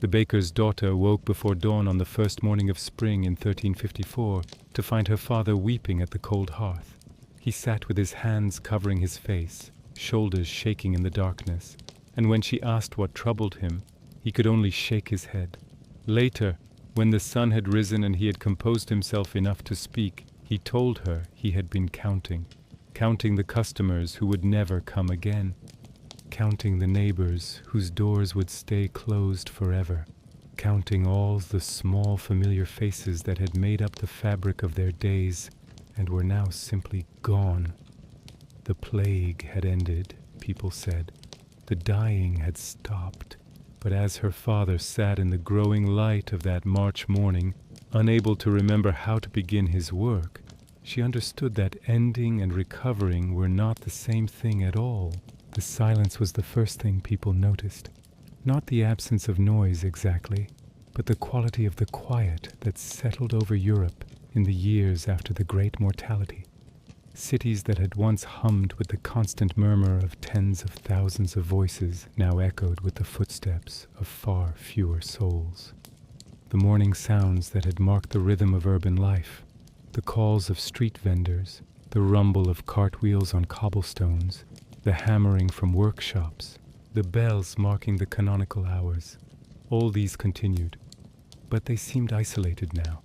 The baker's daughter woke before dawn on the first morning of spring in 1354 to find her father weeping at the cold hearth. He sat with his hands covering his face, shoulders shaking in the darkness, and when she asked what troubled him, he could only shake his head. Later, when the sun had risen and he had composed himself enough to speak, he told her he had been counting the customers who would never come again, counting the neighbors whose doors would stay closed forever, counting all the small familiar faces that had made up the fabric of their days and were now simply gone. The plague had ended, people said. The dying had stopped. But as her father sat in the growing light of that March morning, unable to remember how to begin his work, she understood that ending and recovering were not the same thing at all. The silence was the first thing people noticed. Not the absence of noise exactly, but the quality of the quiet that settled over Europe in the years after the Great Mortality. Cities that had once hummed with the constant murmur of tens of thousands of voices now echoed with the footsteps of far fewer souls. The morning sounds that had marked the rhythm of urban life, the calls of street vendors, the rumble of cartwheels on cobblestones, the hammering from workshops, the bells marking the canonical hours, all these continued, but they seemed isolated now,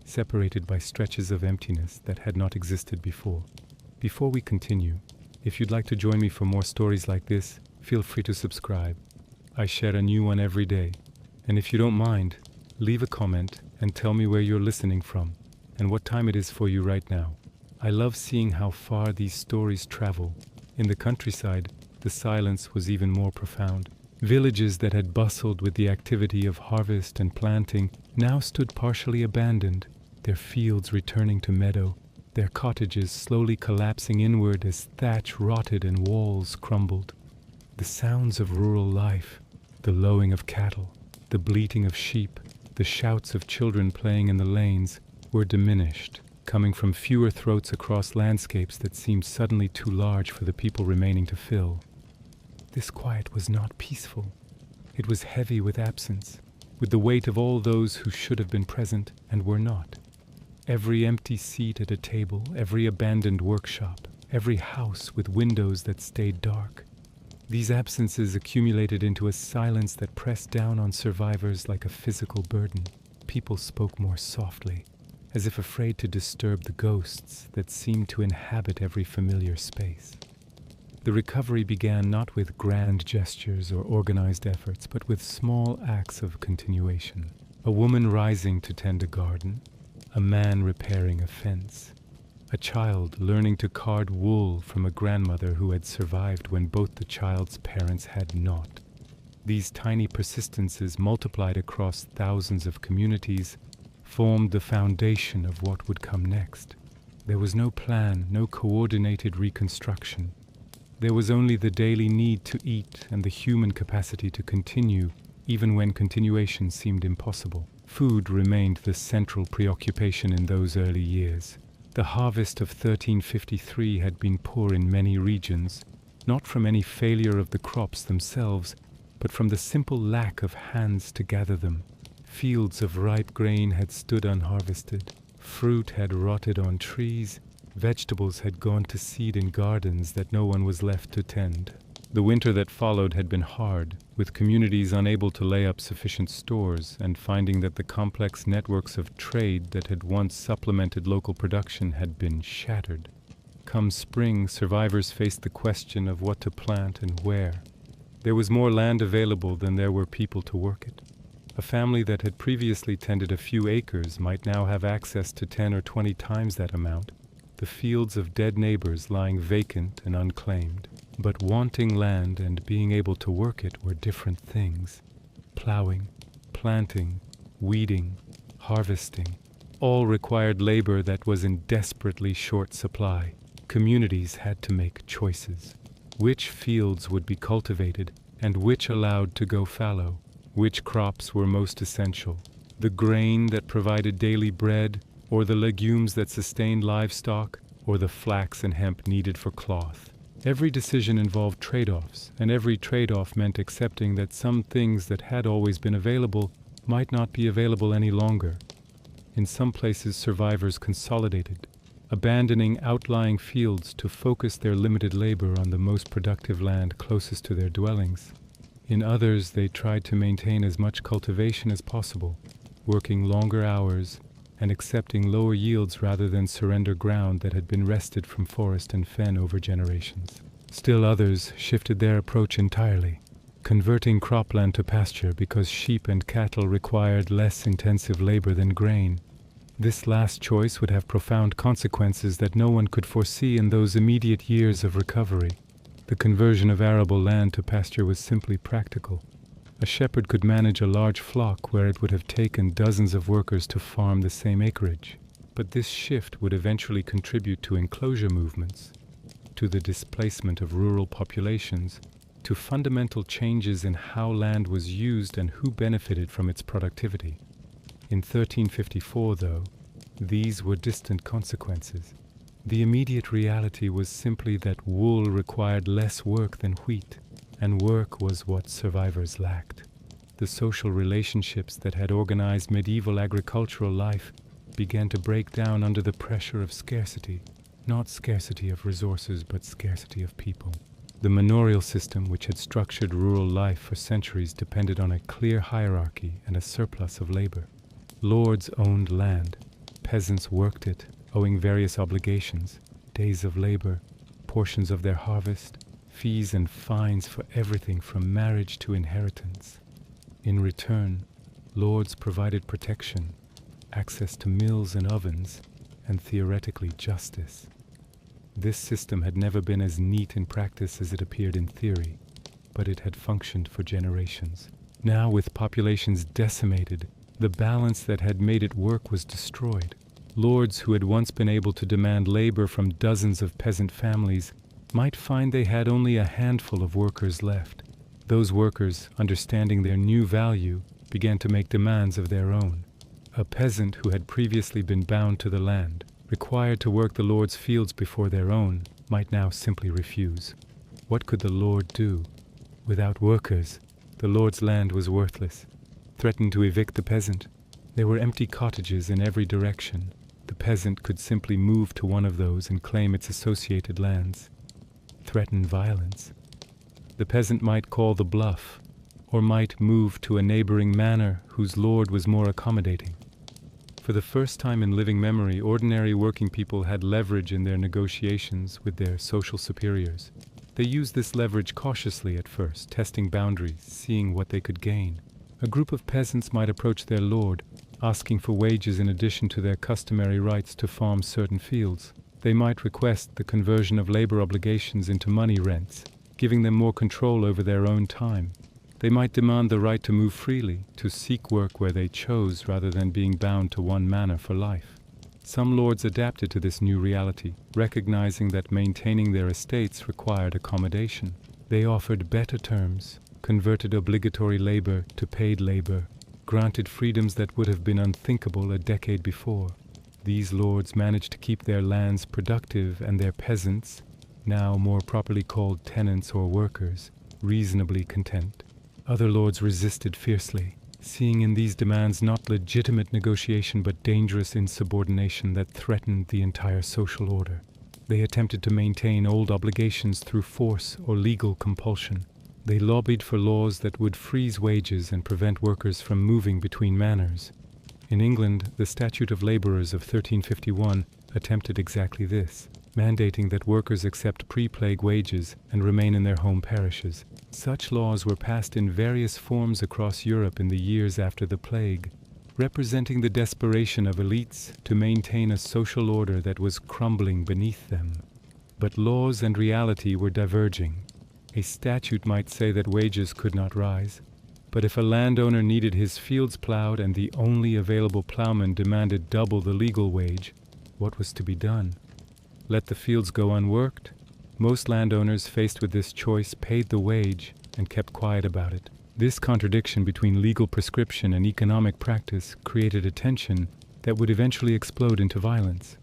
separated by stretches of emptiness that had not existed before. Before we continue, if you'd like to join me for more stories like this, feel free to subscribe. I share a new one every day, and if you don't mind, leave a comment and tell me where you're listening from and what time it is for you right now. I love seeing how far these stories travel. In the countryside, the silence was even more profound. Villages that had bustled with the activity of harvest and planting now stood partially abandoned, their fields returning to meadow, their cottages slowly collapsing inward as thatch rotted and walls crumbled. The sounds of rural life, the lowing of cattle, the bleating of sheep, the shouts of children playing in the lanes, were diminished, coming from fewer throats across landscapes that seemed suddenly too large for the people remaining to fill. This quiet was not peaceful. It was heavy with absence, with the weight of all those who should have been present and were not. Every empty seat at a table, every abandoned workshop, every house with windows that stayed dark. These absences accumulated into a silence that pressed down on survivors like a physical burden. People spoke more softly, as if afraid to disturb the ghosts that seemed to inhabit every familiar space. The recovery began not with grand gestures or organized efforts, but with small acts of continuation. A woman rising to tend a garden, a man repairing a fence, a child learning to card wool from a grandmother who had survived when both the child's parents had not. These tiny persistences multiplied across thousands of communities, formed the foundation of what would come next. There was no plan, no coordinated reconstruction. There was only the daily need to eat and the human capacity to continue, even when continuation seemed impossible. Food remained the central preoccupation in those early years. The harvest of 1353 had been poor in many regions, not from any failure of the crops themselves, but from the simple lack of hands to gather them. Fields of ripe grain had stood unharvested, fruit had rotted on trees, vegetables had gone to seed in gardens that no one was left to tend. The winter that followed had been hard, with communities unable to lay up sufficient stores and finding that the complex networks of trade that had once supplemented local production had been shattered. Come spring, survivors faced the question of what to plant and where. There was more land available than there were people to work it. A family that had previously tended a few acres might now have access to 10 or 20 times that amount, the fields of dead neighbors lying vacant and unclaimed. But wanting land and being able to work it were different things. Plowing, planting, weeding, harvesting, all required labor that was in desperately short supply. Communities had to make choices. Which fields would be cultivated and which allowed to go fallow? Which crops were most essential? The grain that provided daily bread, or the legumes that sustained livestock, or the flax and hemp needed for cloth? Every decision involved trade-offs, and every trade-off meant accepting that some things that had always been available might not be available any longer. In some places, survivors consolidated, abandoning outlying fields to focus their limited labor on the most productive land closest to their dwellings. In others, they tried to maintain as much cultivation as possible, working longer hours and accepting lower yields rather than surrender ground that had been wrested from forest and fen over generations. Still others shifted their approach entirely, converting cropland to pasture because sheep and cattle required less intensive labor than grain. This last choice would have profound consequences that no one could foresee in those immediate years of recovery. The conversion of arable land to pasture was simply practical. A shepherd could manage a large flock where it would have taken dozens of workers to farm the same acreage. But this shift would eventually contribute to enclosure movements, to the displacement of rural populations, to fundamental changes in how land was used and who benefited from its productivity. In 1354, though, these were distant consequences. The immediate reality was simply that wool required less work than wheat, and work was what survivors lacked. The social relationships that had organized medieval agricultural life began to break down under the pressure of scarcity, not scarcity of resources, but scarcity of people. The manorial system, which had structured rural life for centuries, depended on a clear hierarchy and a surplus of labor. Lords owned land. Peasants worked it, owing various obligations, days of labor, portions of their harvest, fees and fines for everything from marriage to inheritance. In return, lords provided protection, access to mills and ovens, and theoretically justice. This system had never been as neat in practice as it appeared in theory, but it had functioned for generations. Now, with populations decimated, the balance that had made it work was destroyed. Lords who had once been able to demand labor from dozens of peasant families might find they had only a handful of workers left. Those workers, understanding their new value, began to make demands of their own. A peasant who had previously been bound to the land, required to work the lord's fields before their own, might now simply refuse. What could the lord do? Without workers, the lord's land was worthless. Threatened to evict the peasant, there were empty cottages in every direction. The peasant could simply move to one of those and claim its associated lands. Threaten violence. The peasant might call the bluff, or might move to a neighboring manor whose lord was more accommodating. For the first time in living memory, ordinary working people had leverage in their negotiations with their social superiors. They used this leverage cautiously at first, testing boundaries, seeing what they could gain. A group of peasants might approach their lord, asking for wages in addition to their customary rights to farm certain fields. They might request the conversion of labor obligations into money rents, giving them more control over their own time. They might demand the right to move freely, to seek work where they chose rather than being bound to one manor for life. Some lords adapted to this new reality, recognizing that maintaining their estates required accommodation. They offered better terms, converted obligatory labor to paid labor, granted freedoms that would have been unthinkable a decade before. These lords managed to keep their lands productive and their peasants, now more properly called tenants or workers, reasonably content. Other lords resisted fiercely, seeing in these demands not legitimate negotiation but dangerous insubordination that threatened the entire social order. They attempted to maintain old obligations through force or legal compulsion. They lobbied for laws that would freeze wages and prevent workers from moving between manors. In England, the Statute of Labourers of 1351 attempted exactly this, mandating that workers accept pre-plague wages and remain in their home parishes. Such laws were passed in various forms across Europe in the years after the plague, representing the desperation of elites to maintain a social order that was crumbling beneath them. But laws and reality were diverging. A statute might say that wages could not rise, but if a landowner needed his fields plowed and the only available plowman demanded double the legal wage, what was to be done? Let the fields go unworked? Most landowners faced with this choice paid the wage and kept quiet about it. This contradiction between legal prescription and economic practice created a tension that would eventually explode into violence.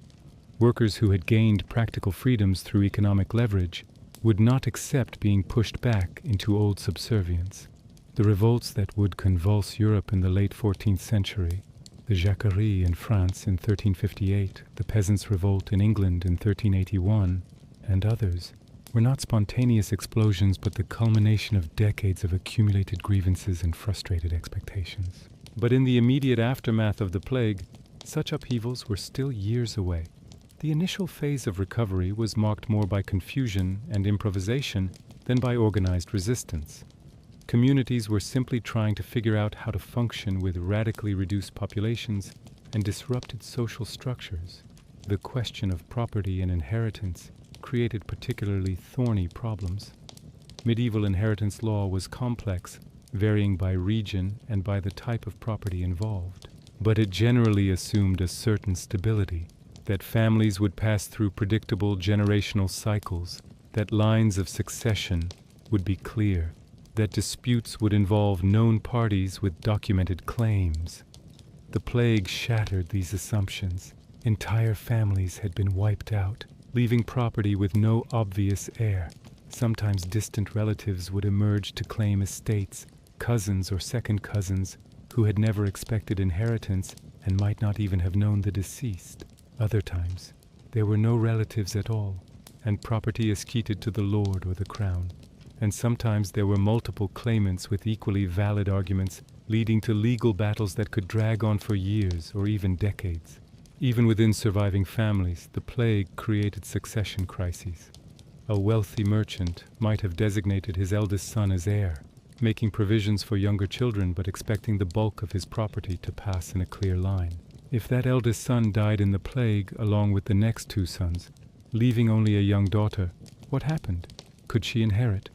Workers who had gained practical freedoms through economic leverage would not accept being pushed back into old subservience. The revolts that would convulse Europe in the late 14th century, the Jacquerie in France in 1358, the Peasants' Revolt in England in 1381, and others, were not spontaneous explosions but the culmination of decades of accumulated grievances and frustrated expectations. But in the immediate aftermath of the plague, such upheavals were still years away. The initial phase of recovery was marked more by confusion and improvisation than by organized resistance. Communities were simply trying to figure out how to function with radically reduced populations and disrupted social structures. The question of property and inheritance created particularly thorny problems. Medieval inheritance law was complex, varying by region and by the type of property involved. But it generally assumed a certain stability, that families would pass through predictable generational cycles, that lines of succession would be clear, that disputes would involve known parties with documented claims. The plague shattered these assumptions. Entire families had been wiped out, leaving property with no obvious heir. Sometimes distant relatives would emerge to claim estates, cousins or second cousins who had never expected inheritance and might not even have known the deceased. Other times, there were no relatives at all, and property escheated to the lord or the crown. And sometimes there were multiple claimants with equally valid arguments, leading to legal battles that could drag on for years or even decades. Even within surviving families, the plague created succession crises. A wealthy merchant might have designated his eldest son as heir, making provisions for younger children but expecting the bulk of his property to pass in a clear line. If that eldest son died in the plague along with the next two sons, leaving only a young daughter, what happened? Could she inherit?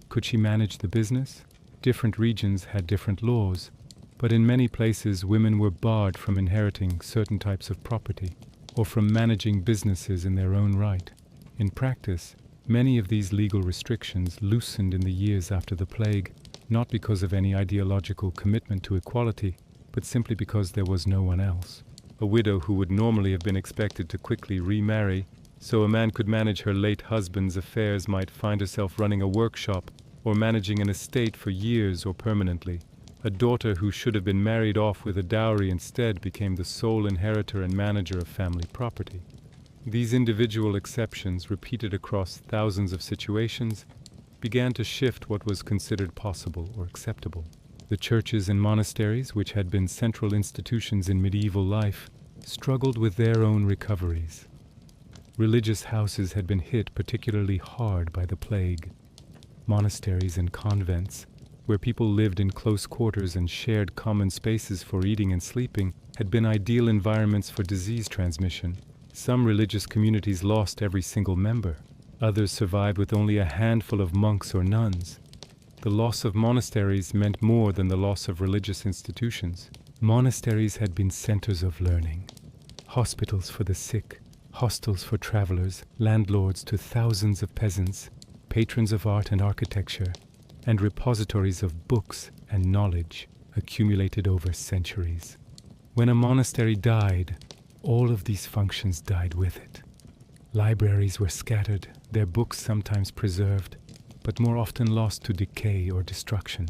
Could she manage the business? Different regions had different laws, but in many places women were barred from inheriting certain types of property or from managing businesses in their own right. In practice, many of these legal restrictions loosened in the years after the plague, not because of any ideological commitment to equality, but simply because there was no one else. A widow who would normally have been expected to quickly remarry, so a man could manage her late husband's affairs, might find herself running a workshop or managing an estate for years or permanently. A daughter who should have been married off with a dowry instead became the sole inheritor and manager of family property. These individual exceptions, repeated across thousands of situations, began to shift what was considered possible or acceptable. The churches and monasteries, which had been central institutions in medieval life, struggled with their own recoveries. Religious houses had been hit particularly hard by the plague. Monasteries and convents, where people lived in close quarters and shared common spaces for eating and sleeping, had been ideal environments for disease transmission. Some religious communities lost every single member. Others survived with only a handful of monks or nuns. The loss of monasteries meant more than the loss of religious institutions. Monasteries had been centers of learning, hospitals for the sick, hostels for travelers, landlords to thousands of peasants, patrons of art and architecture, and repositories of books and knowledge accumulated over centuries. When a monastery died, all of these functions died with it. Libraries were scattered, their books sometimes preserved, but more often lost to decay or destruction.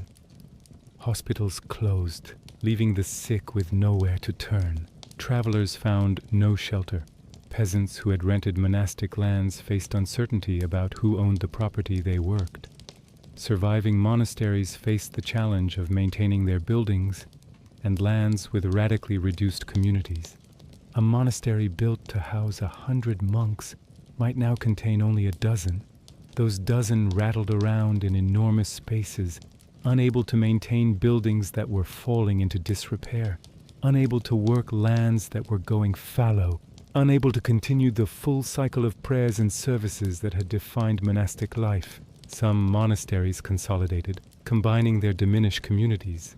Hospitals closed, leaving the sick with nowhere to turn. Travelers found no shelter. Peasants who had rented monastic lands faced uncertainty about who owned the property they worked. Surviving monasteries faced the challenge of maintaining their buildings and lands with radically reduced communities. A monastery built to house 100 monks might now contain only a dozen. Those dozen rattled around in enormous spaces, unable to maintain buildings that were falling into disrepair, unable to work lands that were going fallow, unable to continue the full cycle of prayers and services that had defined monastic life. Some monasteries consolidated, combining their diminished communities.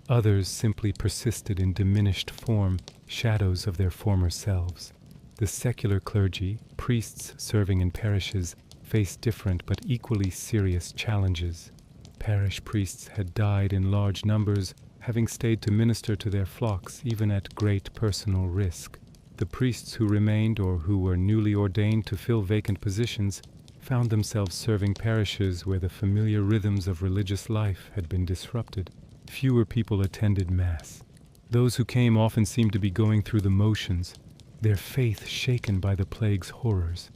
Others simply persisted in diminished form, shadows of their former selves. The secular clergy, priests serving in parishes, faced different but equally serious challenges. Parish priests had died in large numbers, having stayed to minister to their flocks even at great personal risk. The priests who remained or who were newly ordained to fill vacant positions found themselves serving parishes where the familiar rhythms of religious life had been disrupted. Fewer people attended Mass. Those who came often seemed to be going through the motions, their faith shaken by the plague's horrors.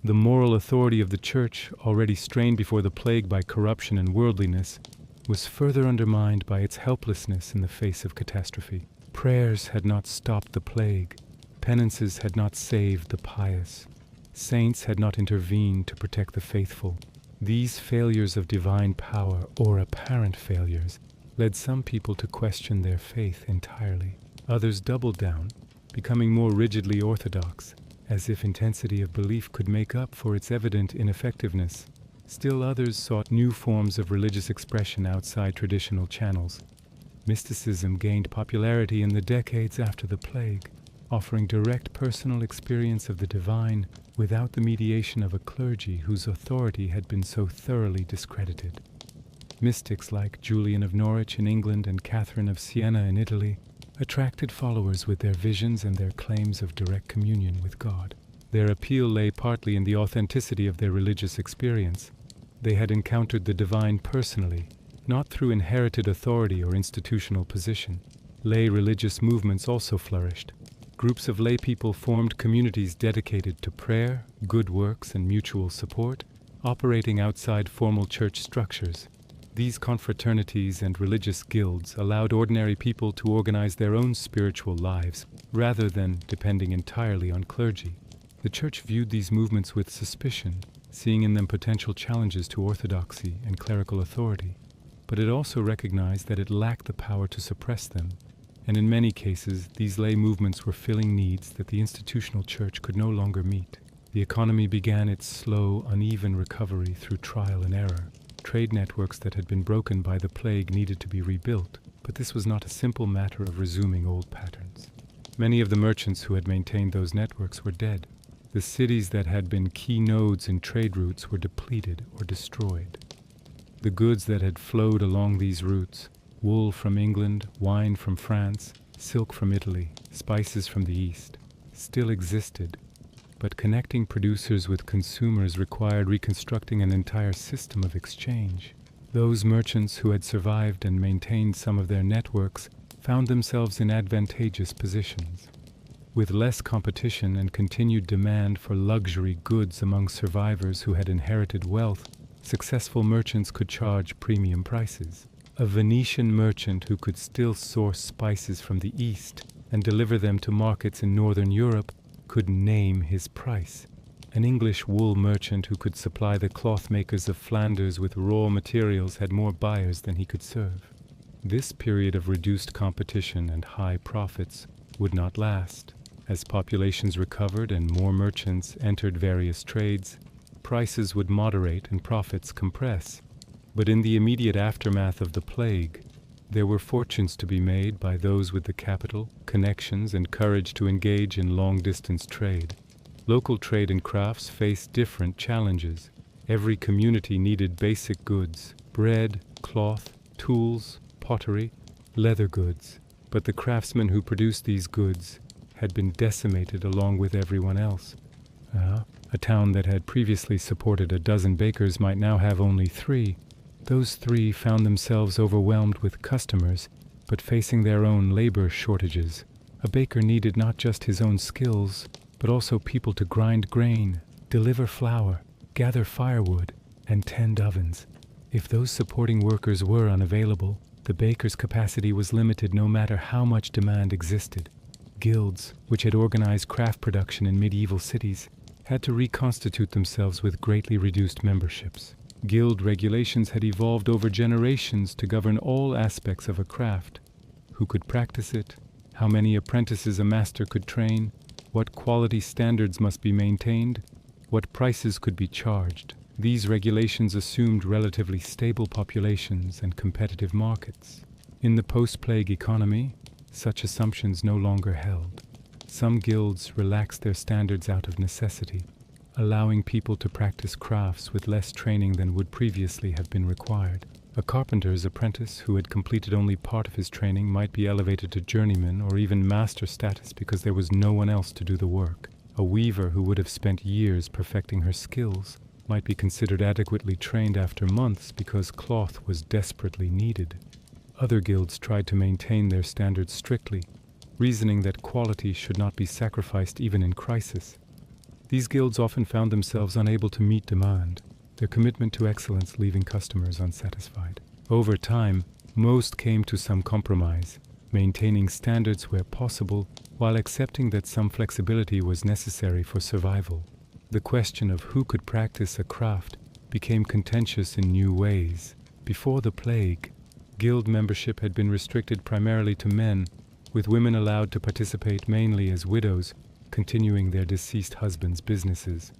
The moral authority of the Church, already strained before the plague by corruption and worldliness, was further undermined by its helplessness in the face of catastrophe. Prayers had not stopped the plague. Penances had not saved the pious. Saints had not intervened to protect the faithful. These failures of divine power, or apparent failures, led some people to question their faith entirely. Others doubled down, becoming more rigidly orthodox, as if intensity of belief could make up for its evident ineffectiveness. Still others sought new forms of religious expression outside traditional channels. Mysticism gained popularity in the decades after the plague, offering direct personal experience of the divine without the mediation of a clergy whose authority had been so thoroughly discredited. Mystics like Julian of Norwich in England and Catherine of Siena in Italy attracted followers with their visions and their claims of direct communion with God. Their appeal lay partly in the authenticity of their religious experience. They had encountered the divine personally, not through inherited authority or institutional position. Lay religious movements also flourished. Groups of lay people formed communities dedicated to prayer, good works, and mutual support, operating outside formal church structures. These confraternities and religious guilds allowed ordinary people to organize their own spiritual lives, rather than depending entirely on clergy. The Church viewed these movements with suspicion, seeing in them potential challenges to orthodoxy and clerical authority. But it also recognized that it lacked the power to suppress them, and in many cases these lay movements were filling needs that the institutional Church could no longer meet. The economy began its slow, uneven recovery through trial and error. Trade networks that had been broken by the plague needed to be rebuilt, but this was not a simple matter of resuming old patterns. Many of the merchants who had maintained those networks were dead. The cities that had been key nodes in trade routes were depleted or destroyed. The goods that had flowed along these routes, wool from England, wine from France, silk from Italy, spices from the East, still existed, but connecting producers with consumers required reconstructing an entire system of exchange. Those merchants who had survived and maintained some of their networks found themselves in advantageous positions. With less competition and continued demand for luxury goods among survivors who had inherited wealth, successful merchants could charge premium prices. A Venetian merchant who could still source spices from the East and deliver them to markets in Northern Europe could name his price. An English wool merchant who could supply the cloth makers of Flanders with raw materials had more buyers than he could serve. This period of reduced competition and high profits would not last. As populations recovered and more merchants entered various trades, prices would moderate and profits compress. But in the immediate aftermath of the plague, there were fortunes to be made by those with the capital, connections, and courage to engage in long-distance trade. Local trade and crafts faced different challenges. Every community needed basic goods: bread, cloth, tools, pottery, leather goods. But the craftsmen who produced these goods had been decimated along with everyone else. A town that had previously supported a dozen bakers might now have only 3. Those 3 found themselves overwhelmed with customers, but facing their own labor shortages. A baker needed not just his own skills, but also people to grind grain, deliver flour, gather firewood, and tend ovens. If those supporting workers were unavailable, the baker's capacity was limited no matter how much demand existed. Guilds, which had organized craft production in medieval cities, had to reconstitute themselves with greatly reduced memberships. Guild regulations had evolved over generations to govern all aspects of a craft: who could practice it, how many apprentices a master could train, what quality standards must be maintained, what prices could be charged. These regulations assumed relatively stable populations and competitive markets. In the post-plague economy, such assumptions no longer held. Some guilds relaxed their standards out of necessity, allowing people to practice crafts with less training than would previously have been required. A carpenter's apprentice who had completed only part of his training might be elevated to journeyman or even master status because there was no one else to do the work. A weaver who would have spent years perfecting her skills might be considered adequately trained after months because cloth was desperately needed. Other guilds tried to maintain their standards strictly, reasoning that quality should not be sacrificed even in crisis. These guilds often found themselves unable to meet demand, their commitment to excellence leaving customers unsatisfied. Over time, most came to some compromise, maintaining standards where possible while accepting that some flexibility was necessary for survival. The question of who could practice a craft became contentious in new ways. Before the plague, guild membership had been restricted primarily to men, with women allowed to participate mainly as widows, continuing their deceased husbands' businesses.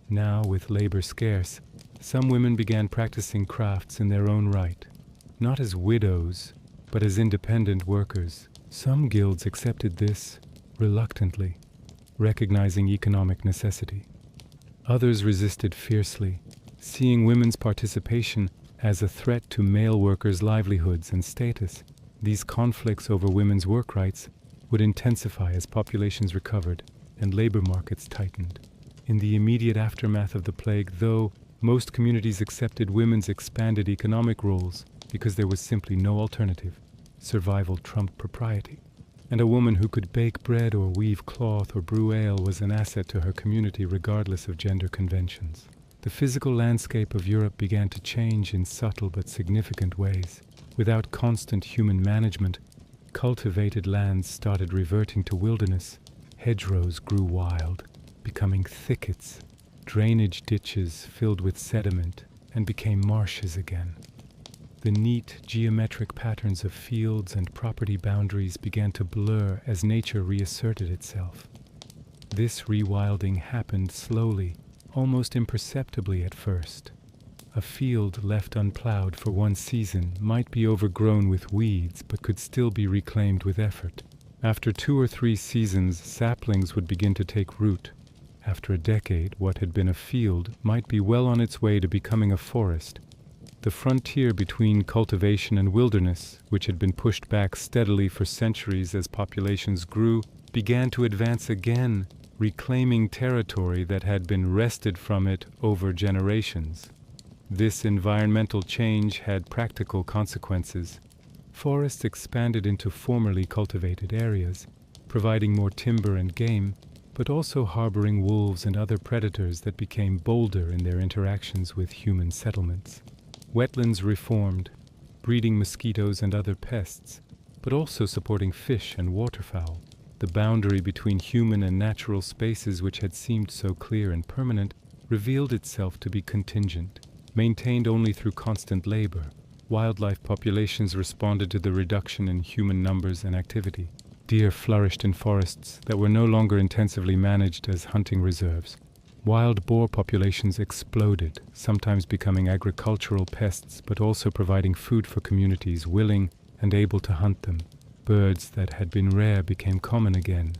Now, with labor scarce, some women began practicing crafts in their own right, not as widows, but as independent workers. Some guilds accepted this reluctantly, recognizing economic necessity. Others resisted fiercely, seeing women's participation as a threat to male workers' livelihoods and status. These conflicts over women's work rights would intensify as populations recovered and labor markets tightened. In the immediate aftermath of the plague, though, most communities accepted women's expanded economic roles because there was simply no alternative. Survival trumped propriety, and a woman who could bake bread or weave cloth or brew ale was an asset to her community regardless of gender conventions. The physical landscape of Europe began to change in subtle but significant ways. Without constant human management, cultivated lands started reverting to wilderness. Hedgerows grew wild, becoming thickets. Drainage ditches filled with sediment and became marshes again. The neat geometric patterns of fields and property boundaries began to blur as nature reasserted itself. This rewilding happened slowly, almost imperceptibly at first. A field left unplowed for one season might be overgrown with weeds but could still be reclaimed with effort. After 2 or 3 seasons, saplings would begin to take root. After a decade, what had been a field might be well on its way to becoming a forest. The frontier between cultivation and wilderness, which had been pushed back steadily for centuries as populations grew, began to advance again, reclaiming territory that had been wrested from it over generations. This environmental change had practical consequences. Forests expanded into formerly cultivated areas, providing more timber and game, but also harboring wolves and other predators that became bolder in their interactions with human settlements. Wetlands reformed, breeding mosquitoes and other pests, but also supporting fish and waterfowl. The boundary between human and natural spaces, which had seemed so clear and permanent, revealed itself to be contingent, maintained only through constant labor. Wildlife populations responded to the reduction in human numbers and activity. Deer flourished in forests that were no longer intensively managed as hunting reserves. Wild boar populations exploded, sometimes becoming agricultural pests but also providing food for communities willing and able to hunt them. Birds that had been rare became common again.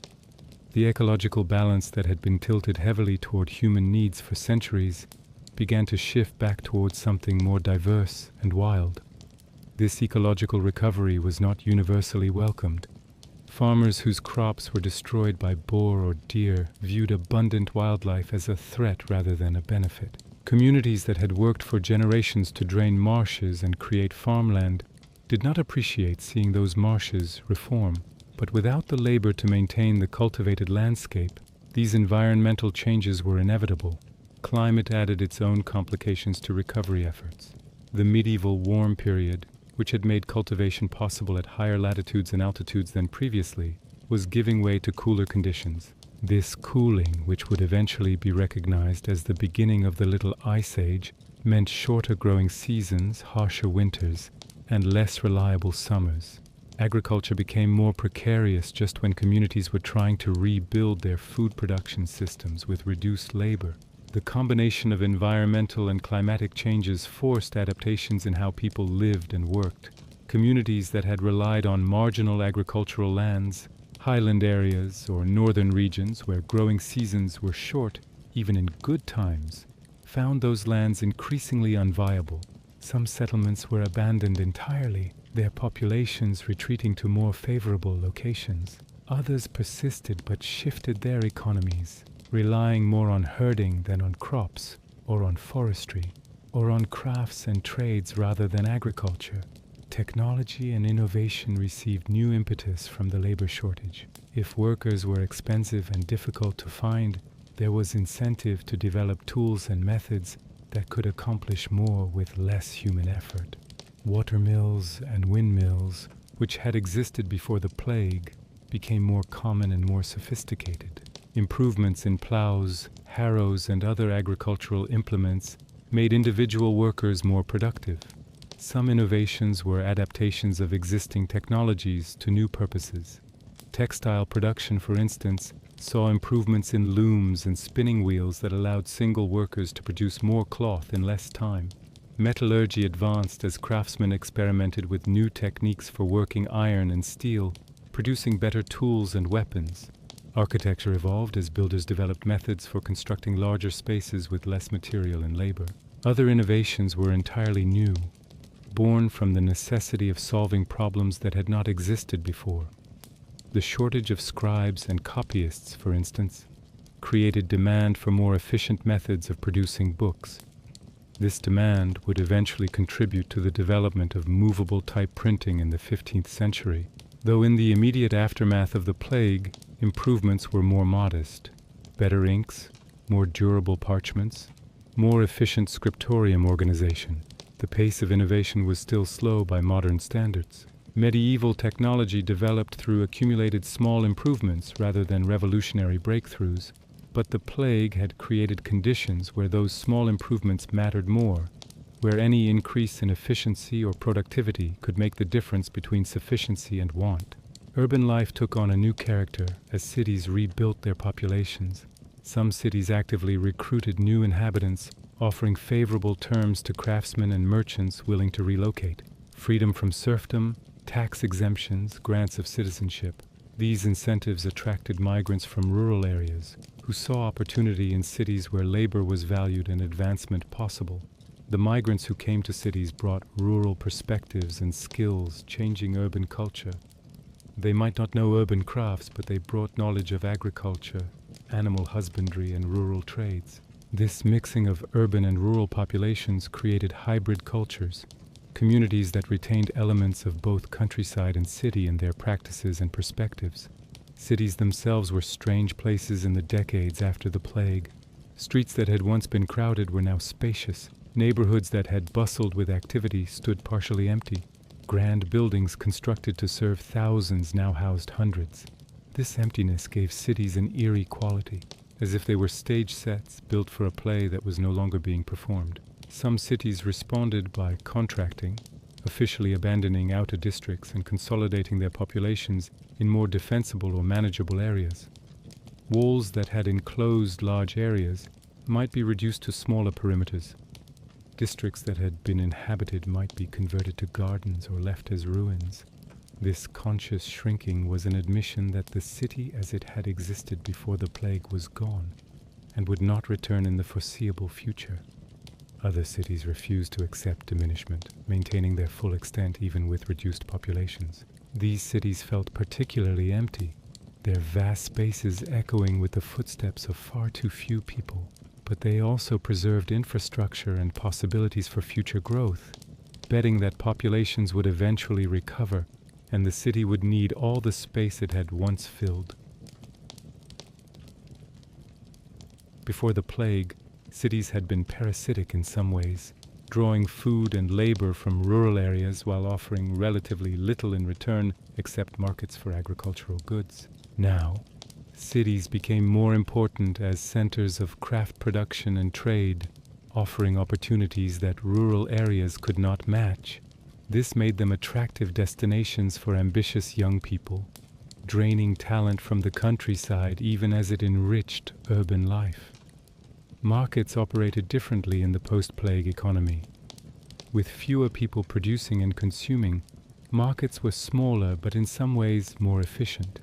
The ecological balance that had been tilted heavily toward human needs for centuries began to shift back towards something more diverse and wild. This ecological recovery was not universally welcomed. Farmers whose crops were destroyed by boar or deer viewed abundant wildlife as a threat rather than a benefit. Communities that had worked for generations to drain marshes and create farmland did not appreciate seeing those marshes reform. But without the labor to maintain the cultivated landscape, these environmental changes were inevitable. Climate added its own complications to recovery efforts. The medieval warm period, which had made cultivation possible at higher latitudes and altitudes than previously, was giving way to cooler conditions. This cooling, which would eventually be recognized as the beginning of the Little Ice Age, meant shorter growing seasons, harsher winters, and less reliable summers. Agriculture became more precarious just when communities were trying to rebuild their food production systems with reduced labor. The combination of environmental and climatic changes forced adaptations in how people lived and worked. Communities that had relied on marginal agricultural lands, highland areas, or northern regions where growing seasons were short, even in good times, found those lands increasingly unviable. Some settlements were abandoned entirely, their populations retreating to more favorable locations. Others persisted but shifted their economies, relying more on herding than on crops, or on forestry, or on crafts and trades rather than agriculture. Technology and innovation received new impetus from the labor shortage. If workers were expensive and difficult to find, there was incentive to develop tools and methods that could accomplish more with less human effort. Watermills and windmills, which had existed before the plague, became more common and more sophisticated. Improvements in plows, harrows, and other agricultural implements made individual workers more productive. Some innovations were adaptations of existing technologies to new purposes. Textile production, for instance, saw improvements in looms and spinning wheels that allowed single workers to produce more cloth in less time. Metallurgy advanced as craftsmen experimented with new techniques for working iron and steel, producing better tools and weapons. Architecture evolved as builders developed methods for constructing larger spaces with less material and labor. Other innovations were entirely new, born from the necessity of solving problems that had not existed before. The shortage of scribes and copyists, for instance, created demand for more efficient methods of producing books. This demand would eventually contribute to the development of movable type printing in the 15th century, though in the immediate aftermath of the plague, improvements were more modest. Better inks, more durable parchments, more efficient scriptorium organization. The pace of innovation was still slow by modern standards. Medieval technology developed through accumulated small improvements rather than revolutionary breakthroughs, but the plague had created conditions where those small improvements mattered more, where any increase in efficiency or productivity could make the difference between sufficiency and want. Urban life took on a new character as cities rebuilt their populations. Some cities actively recruited new inhabitants, offering favorable terms to craftsmen and merchants willing to relocate. Freedom from serfdom, tax exemptions, grants of citizenship. These incentives attracted migrants from rural areas who saw opportunity in cities where labor was valued and advancement possible. The migrants who came to cities brought rural perspectives and skills, changing urban culture. They might not know urban crafts, but they brought knowledge of agriculture, animal husbandry, and rural trades. This mixing of urban and rural populations created hybrid cultures, communities that retained elements of both countryside and city in their practices and perspectives. Cities themselves were strange places in the decades after the plague. Streets that had once been crowded were now spacious. Neighborhoods that had bustled with activity stood partially empty. Grand buildings constructed to serve thousands now housed hundreds. This emptiness gave cities an eerie quality, as if they were stage sets built for a play that was no longer being performed. Some cities responded by contracting, officially abandoning outer districts and consolidating their populations in more defensible or manageable areas. Walls that had enclosed large areas might be reduced to smaller perimeters. Districts that had been inhabited might be converted to gardens or left as ruins. This conscious shrinking was an admission that the city as it had existed before the plague was gone and would not return in the foreseeable future. Other cities refused to accept diminishment, maintaining their full extent even with reduced populations. These cities felt particularly empty, their vast spaces echoing with the footsteps of far too few people. But they also preserved infrastructure and possibilities for future growth, betting that populations would eventually recover and the city would need all the space it had once filled. Before the plague, cities had been parasitic in some ways, drawing food and labor from rural areas while offering relatively little in return except markets for agricultural goods. Now, cities became more important as centers of craft production and trade, offering opportunities that rural areas could not match. This made them attractive destinations for ambitious young people, draining talent from the countryside even as it enriched urban life. Markets operated differently in the post-plague economy. With fewer people producing and consuming, markets were smaller but in some ways more efficient.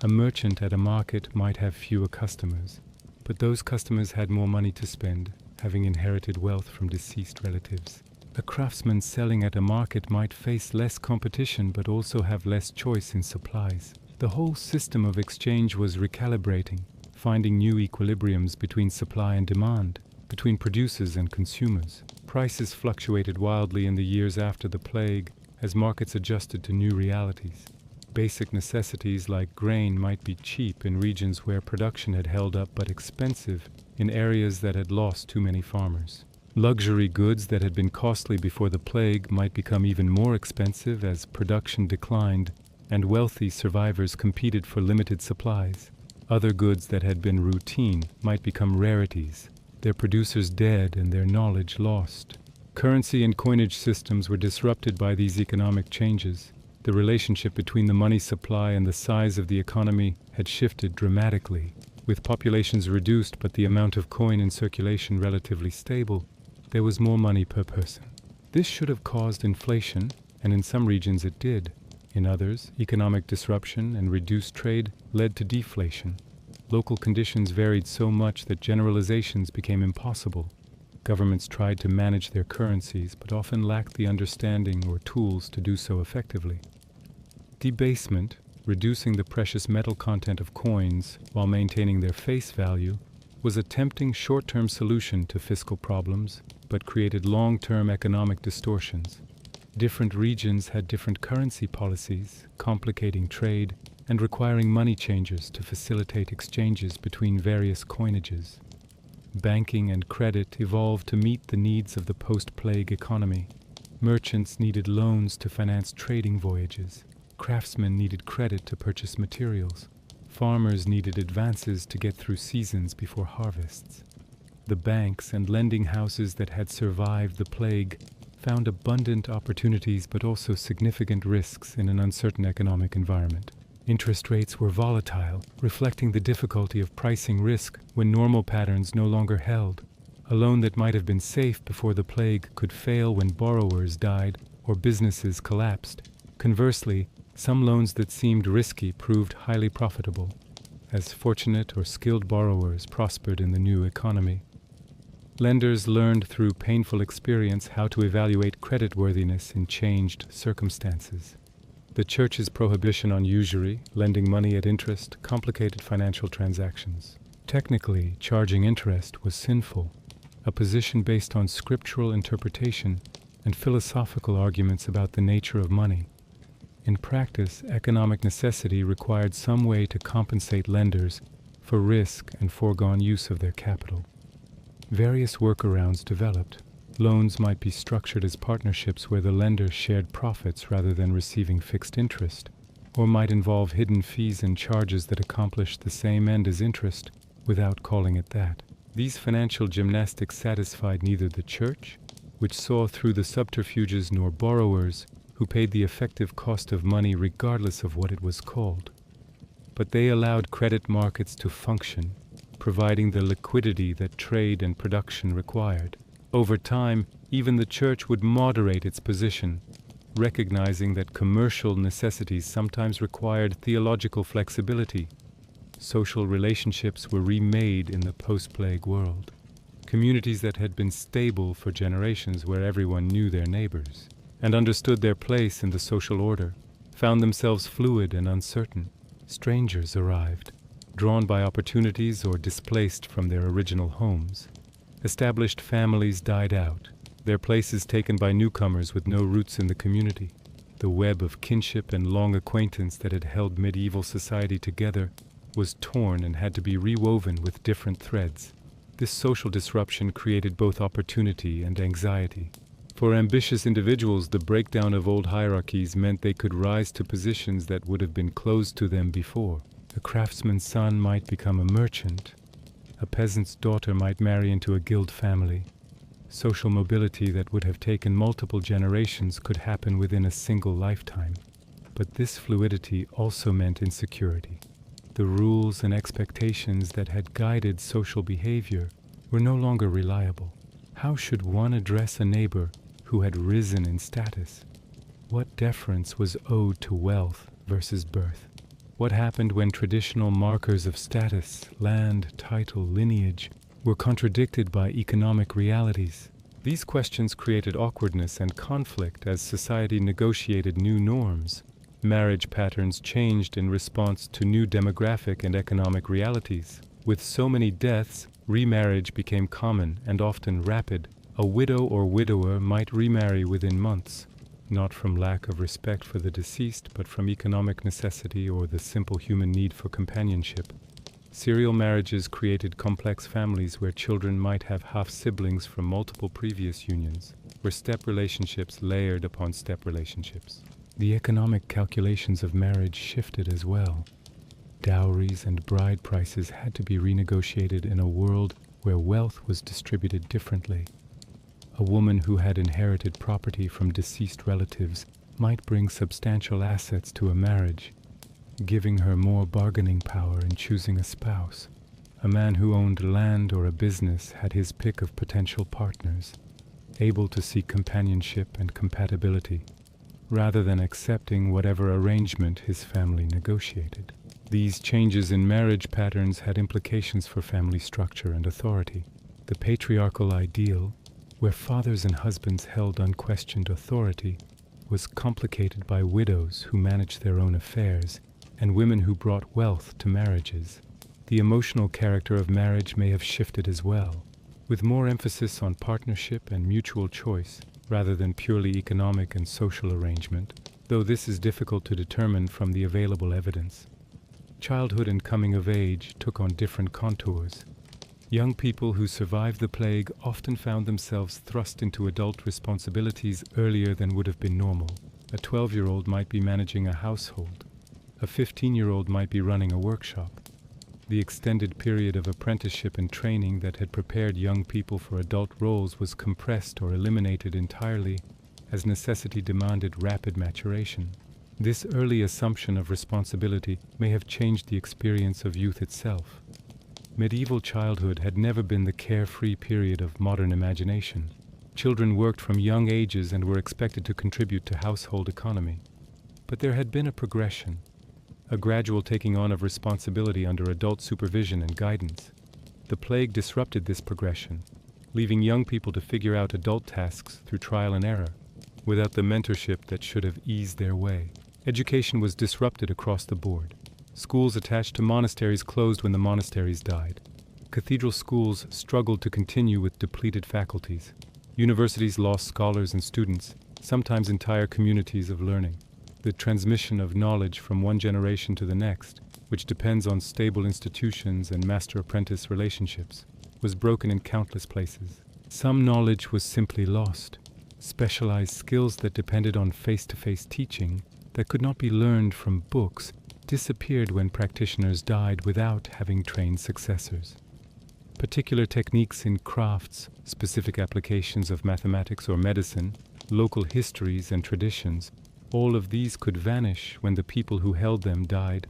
A merchant at a market might have fewer customers, but those customers had more money to spend, having inherited wealth from deceased relatives. A craftsman selling at a market might face less competition but also have less choice in supplies. The whole system of exchange was recalibrating, finding new equilibriums between supply and demand, between producers and consumers. Prices fluctuated wildly in the years after the plague as markets adjusted to new realities. Basic necessities like grain might be cheap in regions where production had held up but expensive in areas that had lost too many farmers. Luxury goods that had been costly before the plague might become even more expensive as production declined and wealthy survivors competed for limited supplies. Other goods that had been routine might become rarities, their producers dead and their knowledge lost. Currency and coinage systems were disrupted by these economic changes. The relationship between the money supply and the size of the economy had shifted dramatically. With populations reduced but the amount of coin in circulation relatively stable, there was more money per person. This should have caused inflation, and in some regions it did. In others, economic disruption and reduced trade led to deflation. Local conditions varied so much that generalizations became impossible. Governments tried to manage their currencies, but often lacked the understanding or tools to do so effectively. Debasement, reducing the precious metal content of coins while maintaining their face value, was a tempting short-term solution to fiscal problems, but created long-term economic distortions. Different regions had different currency policies, complicating trade and requiring money changers to facilitate exchanges between various coinages. Banking and credit evolved to meet the needs of the post-plague economy. Merchants needed loans to finance trading voyages. Craftsmen needed credit to purchase materials. Farmers needed advances to get through seasons before harvests. The banks and lending houses that had survived the plague found abundant opportunities but also significant risks in an uncertain economic environment. Interest rates were volatile, reflecting the difficulty of pricing risk when normal patterns no longer held. A loan that might have been safe before the plague could fail when borrowers died or businesses collapsed. Conversely, some loans that seemed risky proved highly profitable, as fortunate or skilled borrowers prospered in the new economy. Lenders learned through painful experience how to evaluate creditworthiness in changed circumstances. The Church's prohibition on usury, lending money at interest, complicated financial transactions. Technically, charging interest was sinful, a position based on scriptural interpretation and philosophical arguments about the nature of money. In practice, economic necessity required some way to compensate lenders for risk and foregone use of their capital. Various workarounds developed. Loans might be structured as partnerships where the lender shared profits rather than receiving fixed interest, or might involve hidden fees and charges that accomplished the same end as interest without calling it that. These financial gymnastics satisfied neither the Church, which saw through the subterfuges, nor borrowers, who paid the effective cost of money regardless of what it was called. But they allowed credit markets to function, providing the liquidity that trade and production required. Over time, even the Church would moderate its position, recognizing that commercial necessities sometimes required theological flexibility. Social relationships were remade in the post-plague world. Communities that had been stable for generations, where everyone knew their neighbors and understood their place in the social order, found themselves fluid and uncertain. Strangers arrived, drawn by opportunities or displaced from their original homes. Established families died out, their places taken by newcomers with no roots in the community. The web of kinship and long acquaintance that had held medieval society together was torn and had to be rewoven with different threads. This social disruption created both opportunity and anxiety. For ambitious individuals, the breakdown of old hierarchies meant they could rise to positions that would have been closed to them before. A craftsman's son might become a merchant. A peasant's daughter might marry into a guild family. Social mobility that would have taken multiple generations could happen within a single lifetime. But this fluidity also meant insecurity. The rules and expectations that had guided social behavior were no longer reliable. How should one address a neighbor who had risen in status? What deference was owed to wealth versus birth? What happened when traditional markers of status, land, title, lineage, were contradicted by economic realities? These questions created awkwardness and conflict as society negotiated new norms. Marriage patterns changed in response to new demographic and economic realities. With so many deaths, Remarriage became common and often rapid. A widow or widower might remarry within months, not from lack of respect for the deceased, but from economic necessity or the simple human need for companionship. Serial marriages created complex families where children might have half-siblings from multiple previous unions, where step relationships layered upon step relationships. The economic calculations of marriage shifted as well. Dowries and bride prices had to be renegotiated in a world where wealth was distributed differently. A woman who had inherited property from deceased relatives might bring substantial assets to a marriage, giving her more bargaining power in choosing a spouse. A man who owned land or a business had his pick of potential partners, able to seek companionship and compatibility, rather than accepting whatever arrangement his family negotiated. These changes in marriage patterns had implications for family structure and authority. The patriarchal ideal, where fathers and husbands held unquestioned authority, was complicated by widows who managed their own affairs and women who brought wealth to marriages. The emotional character of marriage may have shifted as well, with more emphasis on partnership and mutual choice rather than purely economic and social arrangement, though this is difficult to determine from the available evidence. Childhood and coming of age took on different contours. Young people who survived the plague often found themselves thrust into adult responsibilities earlier than would have been normal. A 12-year-old might be managing a household. A 15-year-old might be running a workshop. The extended period of apprenticeship and training that had prepared young people for adult roles was compressed or eliminated entirely as necessity demanded rapid maturation. This early assumption of responsibility may have changed the experience of youth itself. Medieval childhood had never been the carefree period of modern imagination. Children worked from young ages and were expected to contribute to household economy. But there had been a progression, a gradual taking on of responsibility under adult supervision and guidance. The plague disrupted this progression, leaving young people to figure out adult tasks through trial and error, without the mentorship that should have eased their way. Education was disrupted across the board. Schools attached to monasteries closed when the monasteries died. Cathedral schools struggled to continue with depleted faculties. Universities lost scholars and students, sometimes entire communities of learning. The transmission of knowledge from one generation to the next, which depends on stable institutions and master-apprentice relationships, was broken in countless places. Some knowledge was simply lost. Specialized skills that depended on face-to-face teaching, that could not be learned from books, disappeared when practitioners died without having trained successors. Particular techniques in crafts, specific applications of mathematics or medicine, local histories and traditions, all of these could vanish when the people who held them died.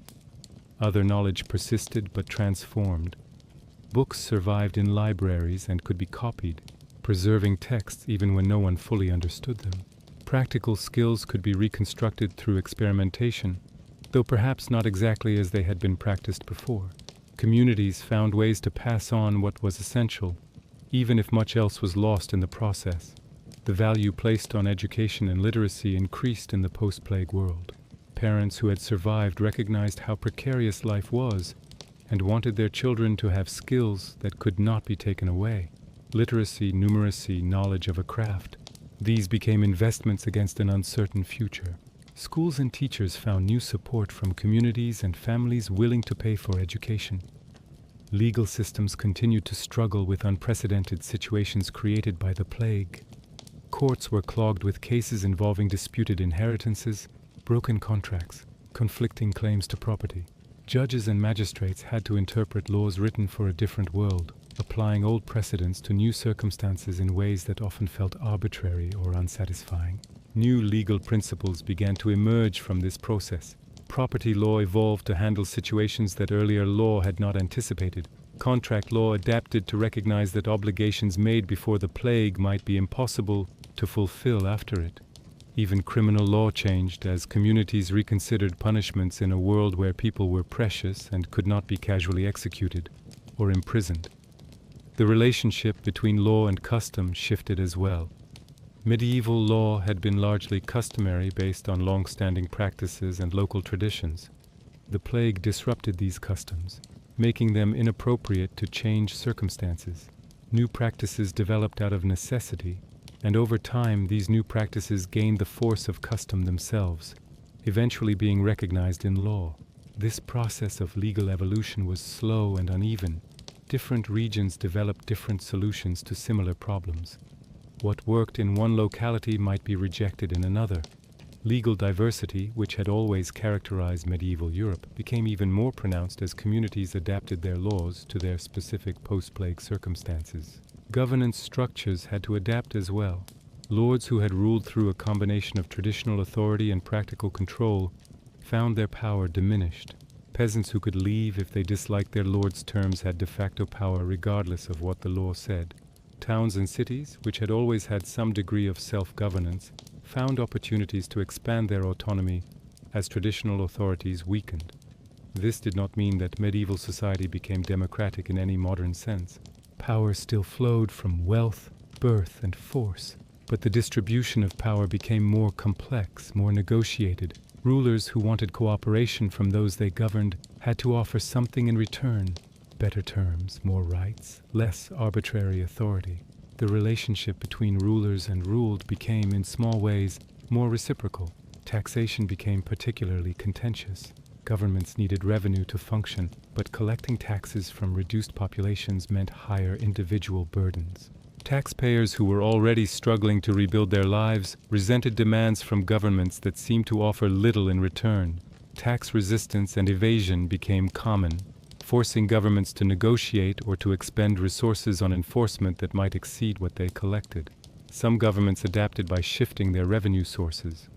Other knowledge persisted but transformed. Books survived in libraries and could be copied, preserving texts even when no one fully understood them. Practical skills could be reconstructed through experimentation, though perhaps not exactly as they had been practiced before. Communities found ways to pass on what was essential, even if much else was lost in the process. The value placed on education and literacy increased in the post-plague world. Parents who had survived recognized how precarious life was and wanted their children to have skills that could not be taken away. Literacy, numeracy, knowledge of a craft. These became investments against an uncertain future. Schools and teachers found new support from communities and families willing to pay for education. Legal systems continued to struggle with unprecedented situations created by the plague. Courts were clogged with cases involving disputed inheritances, broken contracts, conflicting claims to property. Judges and magistrates had to interpret laws written for a different world, applying old precedents to new circumstances in ways that often felt arbitrary or unsatisfying. New legal principles began to emerge from this process. Property law evolved to handle situations that earlier law had not anticipated. Contract law adapted to recognize that obligations made before the plague might be impossible to fulfill after it. Even criminal law changed as communities reconsidered punishments in a world where people were precious and could not be casually executed or imprisoned. The relationship between law and custom shifted as well. Medieval law had been largely customary based on long-standing practices and local traditions. The plague disrupted these customs. making them inappropriate to changed circumstances. New practices developed out of necessity, and over time these new practices gained the force of custom themselves, eventually being recognized in law. This process of legal evolution was slow and uneven. Different regions developed different solutions to similar problems. What worked in one locality might be rejected in another. Legal diversity, which had always characterized medieval Europe, became even more pronounced as communities adapted their laws to their specific post-plague circumstances. Governance structures had to adapt as well. Lords who had ruled through a combination of traditional authority and practical control found their power diminished. Peasants who could leave if they disliked their lord's terms had de facto power regardless of what the law said. Towns and cities, which had always had some degree of self-governance, found opportunities to expand their autonomy as traditional authorities weakened. This did not mean that medieval society became democratic in any modern sense. Power still flowed from wealth, birth, and force, but the distribution of power became more complex, more negotiated. Rulers who wanted cooperation from those they governed had to offer something in return: better terms, more rights, less arbitrary authority. The relationship between rulers and ruled became, in small ways, more reciprocal. Taxation became particularly contentious. Governments needed revenue to function, but collecting taxes from reduced populations meant higher individual burdens. Taxpayers who were already struggling to rebuild their lives resented demands from governments that seemed to offer little in return. Tax resistance and evasion became common, forcing governments to negotiate or to expend resources on enforcement that might exceed what they collected. Some governments adapted by shifting their revenue sources.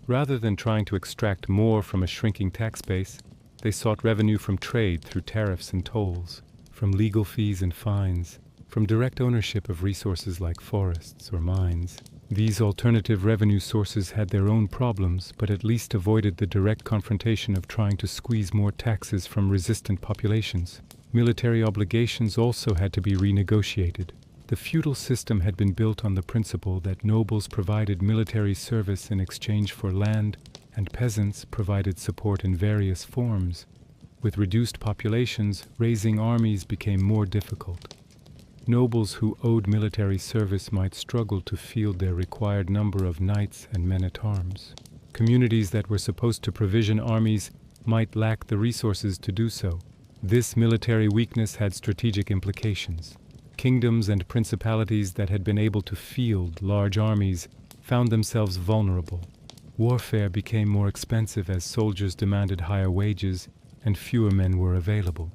Rather than trying to extract more from a shrinking tax base, they sought revenue from trade through tariffs and tolls, from legal fees and fines, from direct ownership of resources like forests or mines. These alternative revenue sources had their own problems, but at least avoided the direct confrontation of trying to squeeze more taxes from resistant populations. Military obligations also had to be renegotiated. The feudal system had been built on the principle that nobles provided military service in exchange for land, and peasants provided support in various forms. With reduced populations, raising armies became more difficult. Nobles who owed military service might struggle to field their required number of knights and men-at-arms. Communities that were supposed to provision armies might lack the resources to do so. This military weakness had strategic implications. Kingdoms and principalities that had been able to field large armies found themselves vulnerable. Warfare became more expensive as soldiers demanded higher wages and fewer men were available.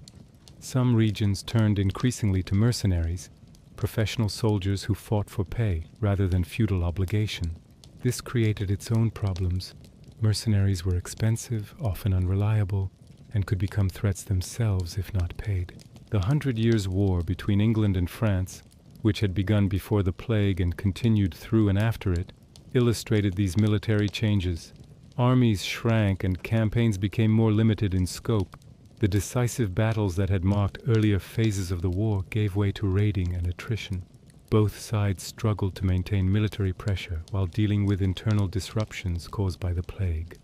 Some regions turned increasingly to mercenaries, professional soldiers who fought for pay rather than feudal obligation. This created its own problems. Mercenaries were expensive, often unreliable, and could become threats themselves if not paid. The 100 Years' War between England and France, which had begun before the plague and continued through and after it, illustrated these military changes. Armies shrank and campaigns became more limited in scope. The decisive battles that had marked earlier phases of the war gave way to raiding and attrition. Both sides struggled to maintain military pressure while dealing with internal disruptions caused by the plague.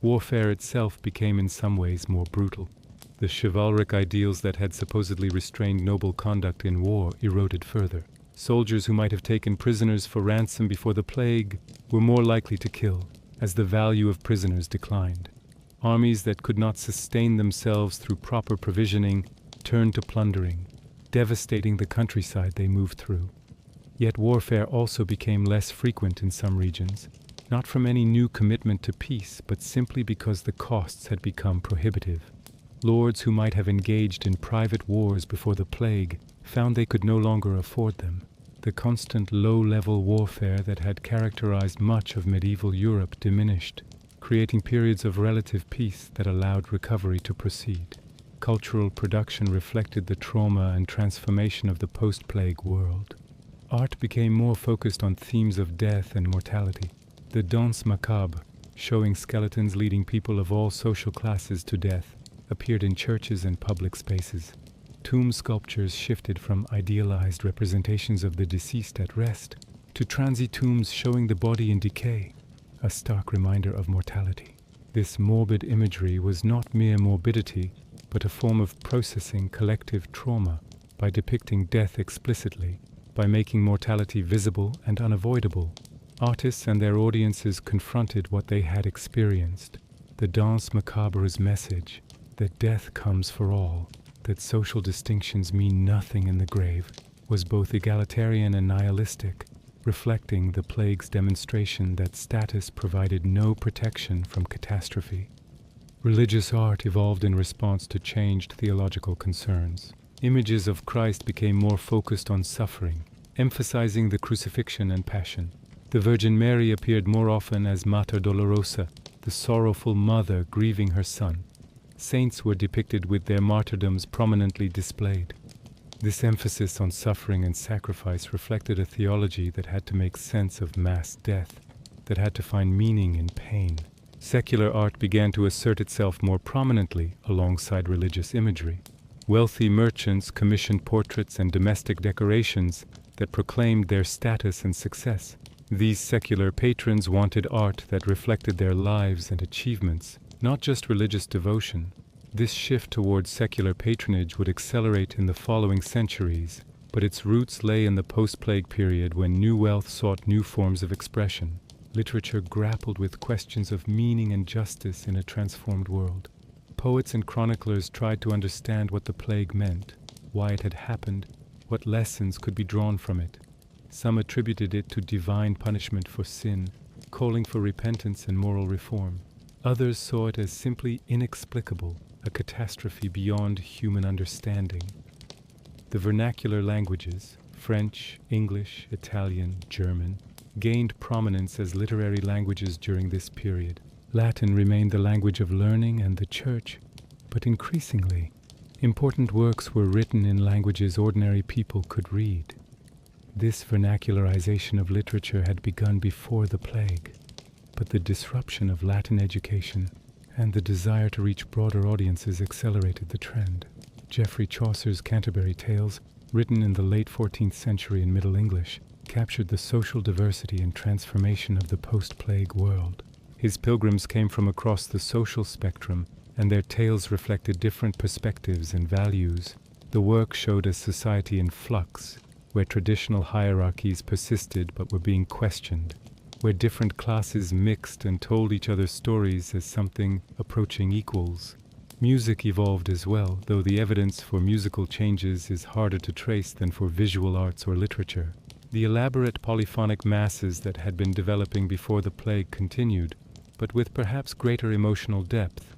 Warfare itself became in some ways more brutal. The chivalric ideals that had supposedly restrained noble conduct in war eroded further. Soldiers who might have taken prisoners for ransom before the plague were more likely to kill, as the value of prisoners declined. Armies that could not sustain themselves through proper provisioning turned to plundering, devastating the countryside they moved through. Yet warfare also became less frequent in some regions, not from any new commitment to peace, but simply because the costs had become prohibitive. Lords who might have engaged in private wars before the plague found they could no longer afford them. The constant low-level warfare that had characterized much of medieval Europe diminished, creating periods of relative peace that allowed recovery to proceed. Cultural production reflected the trauma and transformation of the post-plague world. Art became more focused on themes of death and mortality. The danse macabre, showing skeletons leading people of all social classes to death, appeared in churches and public spaces. Tomb sculptures shifted from idealized representations of the deceased at rest to transi-tombs showing the body in decay, a stark reminder of mortality. This morbid imagery was not mere morbidity, but a form of processing collective trauma by depicting death explicitly, by making mortality visible and unavoidable. Artists and their audiences confronted what they had experienced, the danse macabre's message that death comes for all, that social distinctions mean nothing in the grave, was both egalitarian and nihilistic, reflecting the plague's demonstration that status provided no protection from catastrophe. Religious art evolved in response to changed theological concerns. Images of Christ became more focused on suffering, emphasizing the crucifixion and passion. The Virgin Mary appeared more often as Mater Dolorosa, the sorrowful mother grieving her son. Saints were depicted with their martyrdoms prominently displayed. This emphasis on suffering and sacrifice reflected a theology that had to make sense of mass death, that had to find meaning in pain. Secular art began to assert itself more prominently alongside religious imagery. Wealthy merchants commissioned portraits and domestic decorations that proclaimed their status and success. These secular patrons wanted art that reflected their lives and achievements, not just religious devotion. This shift towards secular patronage would accelerate in the following centuries, but its roots lay in the post-plague period when new wealth sought new forms of expression. Literature grappled with questions of meaning and justice in a transformed world. Poets and chroniclers tried to understand what the plague meant, why it had happened, what lessons could be drawn from it. Some attributed it to divine punishment for sin, calling for repentance and moral reform. Others saw it as simply inexplicable, a catastrophe beyond human understanding. The vernacular languages, French, English, Italian, German, gained prominence as literary languages during this period. Latin remained the language of learning and the church, but increasingly, important works were written in languages ordinary people could read. This vernacularization of literature had begun before the plague, but the disruption of Latin education and the desire to reach broader audiences accelerated the trend. Geoffrey Chaucer's Canterbury Tales, written in the late 14th century in Middle English, captured the social diversity and transformation of the post-plague world. His pilgrims came from across the social spectrum, and their tales reflected different perspectives and values. The work showed a society in flux, where traditional hierarchies persisted but were being questioned, where different classes mixed and told each other stories as something approaching equals. Music evolved as well, though the evidence for musical changes is harder to trace than for visual arts or literature. The elaborate polyphonic masses that had been developing before the plague continued, but with perhaps greater emotional depth.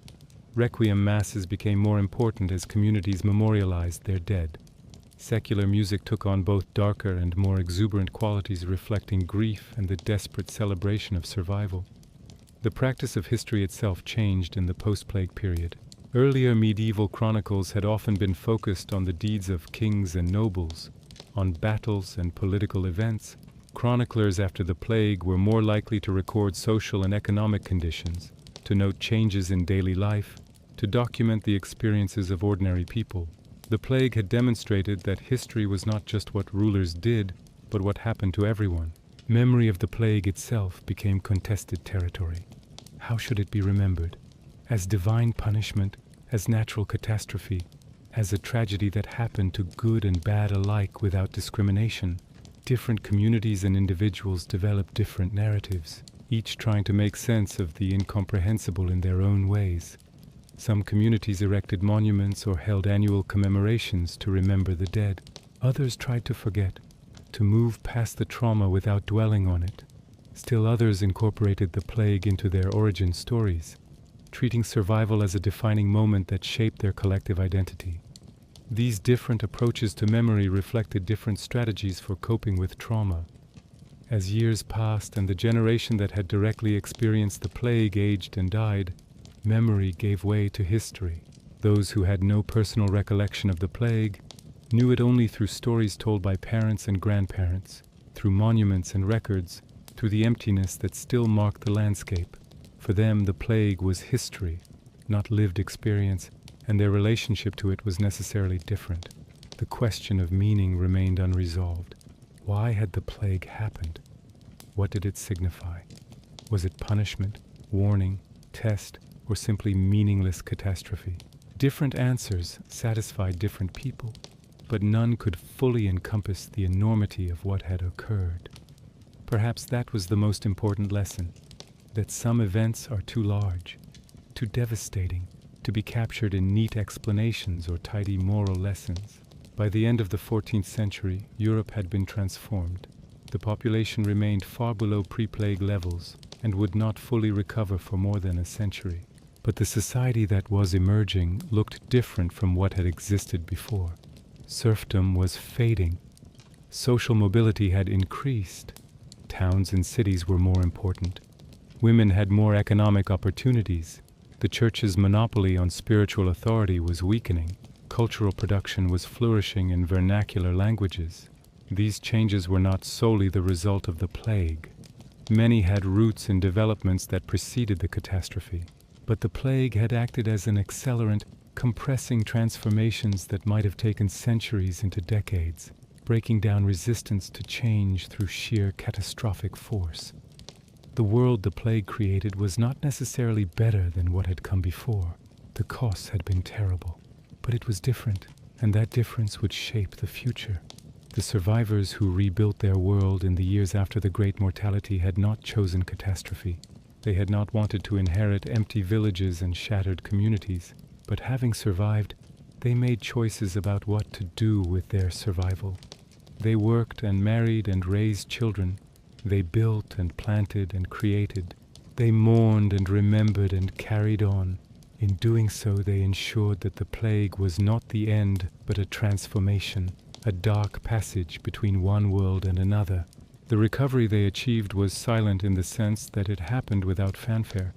Requiem masses became more important as communities memorialized their dead. Secular music took on both darker and more exuberant qualities, reflecting grief and the desperate celebration of survival. The practice of history itself changed in the post-plague period. Earlier medieval chronicles had often been focused on the deeds of kings and nobles, on battles and political events. Chroniclers after the plague were more likely to record social and economic conditions, to note changes in daily life, to document the experiences of ordinary people. The plague had demonstrated that history was not just what rulers did, but what happened to everyone. Memory of the plague itself became contested territory. How should it be remembered? As divine punishment, as natural catastrophe, as a tragedy that happened to good and bad alike without discrimination. Different communities and individuals developed different narratives, each trying to make sense of the incomprehensible in their own ways. Some communities erected monuments or held annual commemorations to remember the dead. Others tried to forget, to move past the trauma without dwelling on it. Still others incorporated the plague into their origin stories, treating survival as a defining moment that shaped their collective identity. These different approaches to memory reflected different strategies for coping with trauma. As years passed and the generation that had directly experienced the plague aged and died, memory gave way to history. Those who had no personal recollection of the plague knew it only through stories told by parents and grandparents, through monuments and records, through the emptiness that still marked the landscape. For them, the plague was history, not lived experience, and their relationship to it was necessarily different. The question of meaning remained unresolved. Why had the plague happened? What did it signify? Was it punishment, warning, test, or simply meaningless catastrophe? different answers satisfied different people, but none could fully encompass the enormity of what had occurred. Perhaps that was the most important lesson, that some events are too large, too devastating, to be captured in neat explanations or tidy moral lessons. By the end of the 14th century, Europe had been transformed. The population remained far below pre-plague levels and would not fully recover for more than a century. But the society that was emerging looked different from what had existed before. Serfdom was fading. Social mobility had increased. Towns and cities were more important. Women had more economic opportunities. The church's monopoly on spiritual authority was weakening. Cultural production was flourishing in vernacular languages. These changes were not solely the result of the plague. Many had roots in developments that preceded the catastrophe. But the plague had acted as an accelerant, compressing transformations that might have taken centuries into decades, breaking down resistance to change through sheer catastrophic force. The world the plague created was not necessarily better than what had come before. The costs had been terrible, but it was different, and that difference would shape the future. The survivors who rebuilt their world in the years after the Great Mortality had not chosen catastrophe. They had not wanted to inherit empty villages and shattered communities, but having survived, they made choices about what to do with their survival. They worked and married and raised children. They built and planted and created. They mourned and remembered and carried on. In doing so, they ensured that the plague was not the end, but a transformation, a dark passage between one world and another. The recovery they achieved was silent in the sense that it happened without fanfare,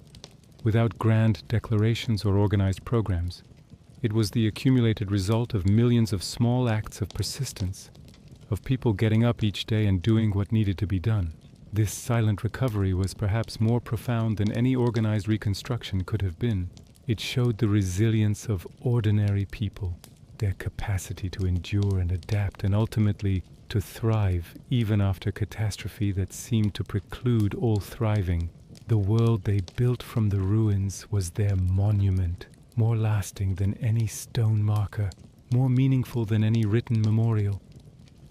without grand declarations or organized programs. It was the accumulated result of millions of small acts of persistence, of people getting up each day and doing what needed to be done. This silent recovery was perhaps more profound than any organized reconstruction could have been. It showed the resilience of ordinary people, their capacity to endure and adapt and ultimately to thrive even after catastrophe that seemed to preclude all thriving. The world they built from the ruins was their monument, more lasting than any stone marker, more meaningful than any written memorial.